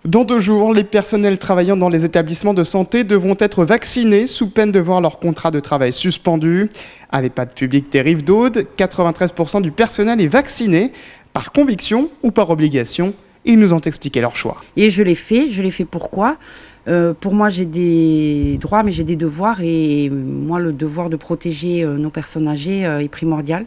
Dans 2 jours, les personnels travaillant dans les établissements de santé devront être vaccinés sous peine de voir leur contrat de travail suspendu. À l'EHPAD public des Rives d'Aude, 93% du personnel est vacciné, par conviction ou par obligation. Ils nous ont expliqué leur choix. Et je l'ai fait pourquoi ? Pour moi, j'ai des droits, mais j'ai des devoirs. Et moi, le devoir de protéger nos personnes âgées est primordial.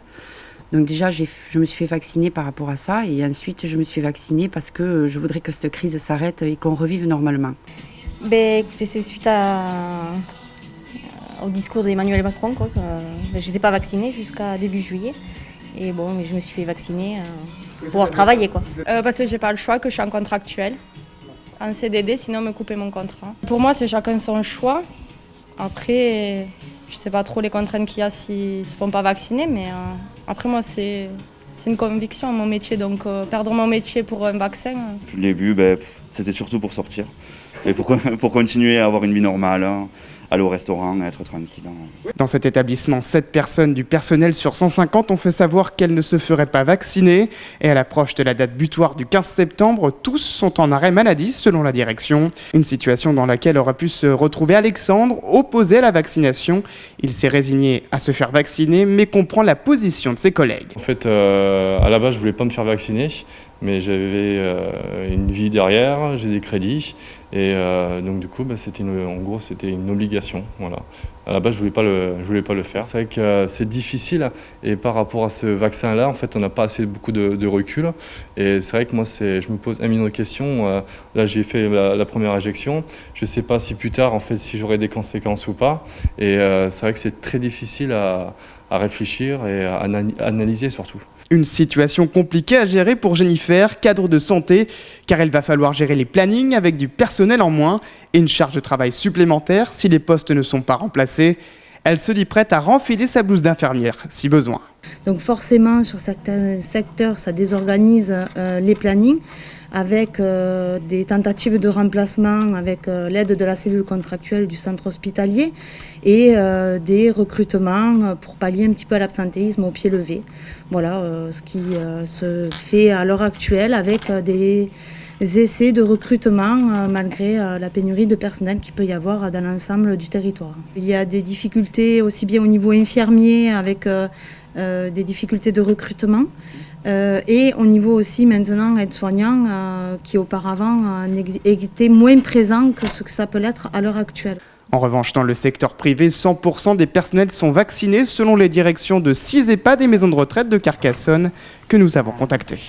Donc déjà, je me suis fait vacciner par rapport à ça. Et ensuite, je me suis vaccinée parce que je voudrais que cette crise s'arrête et qu'on revive normalement. Écoutez, c'est suite au discours d'Emmanuel Macron. Je n'étais pas vaccinée jusqu'à début juillet. Et bon, je me suis fait vacciner pour pouvoir travailler. Parce que j'ai pas le choix, que je suis en contractuel. En CDD, sinon me couper mon contrat. Pour moi, c'est chacun son choix. Après, je sais pas trop les contraintes qu'il y a s'ils ne se font pas vacciner, mais après moi, c'est une conviction, mon métier. Donc perdre mon métier pour un vaccin... Le début, c'était surtout pour sortir. Et pour continuer à avoir une vie normale, aller au restaurant, être tranquille. Dans cet établissement, 7 personnes du personnel sur 150 ont fait savoir qu'elles ne se feraient pas vacciner. Et à l'approche de la date butoir du 15 septembre, tous sont en arrêt maladie selon la direction. Une situation dans laquelle aurait pu se retrouver Alexandre, opposé à la vaccination. Il s'est résigné à se faire vacciner, mais comprend la position de ses collègues. En fait, à la base, je voulais pas me faire vacciner. Mais j'avais une vie derrière, j'ai des crédits, et donc du coup, c'était une obligation. Voilà. À la base, je voulais pas le faire. C'est vrai que c'est difficile, et par rapport à ce vaccin-là, en fait, on n'a pas beaucoup de recul. Et c'est vrai que moi, je me pose un million de questions. Là, j'ai fait la première injection. Je sais pas si plus tard, en fait, si j'aurai des conséquences ou pas. Et c'est vrai que c'est très difficile à réfléchir et à analyser surtout. Une situation compliquée à gérer pour Jennifer, cadre de santé, car elle va falloir gérer les plannings avec du personnel en moins et une charge de travail supplémentaire si les postes ne sont pas remplacés. Elle se dit prête à renfiler sa blouse d'infirmière si besoin. Donc forcément, sur certains secteurs, ça désorganise les plannings avec des tentatives de remplacement avec l'aide de la cellule contractuelle du centre hospitalier et des recrutements pour pallier un petit peu à l'absentéisme au pied levé. Voilà ce qui se fait à l'heure actuelle avec des essais de recrutement malgré la pénurie de personnel qu'il peut y avoir dans l'ensemble du territoire. Il y a des difficultés aussi bien au niveau infirmier avec des difficultés de recrutement et au niveau aussi maintenant aide-soignant qui auparavant était moins présent que ce que ça peut l'être à l'heure actuelle. En revanche, dans le secteur privé, 100% des personnels sont vaccinés selon les directions de 6 EHPAD et maisons de retraite de Carcassonne que nous avons contactées.